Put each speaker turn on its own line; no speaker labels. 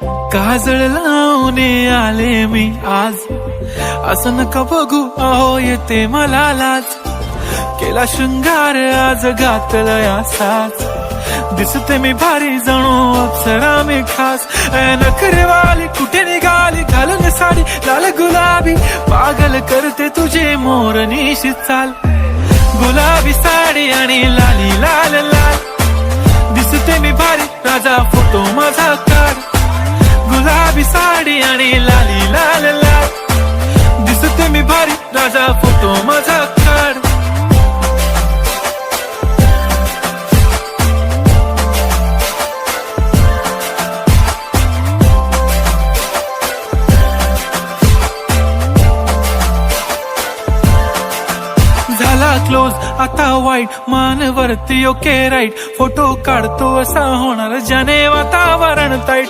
काजळ लावून आले मी आज, असं नका बघू अहो येते मला लाज. केला शृंगार आज घातलं असाच, दिसते मी भारी जणू अप्सरा मी खास. नखरेवाली कुठे निघाली घालून साडी लाल गुलाबी, पागल करते तुझे मोरनीशी चाल. गुलाबी साडी आणि लाली लाल लाल, दिसते मी भारी राजा फोटो माझा काढ. गुलाबी साडी आणि लाली लाल लाल, दिसते मी भारी राजा फोटो माझा काढ. झाला क्लोज आता वाईट, मान वरती ओके राईट, फोटो काढतो असा होणार ज्याने वातावरण ताईट.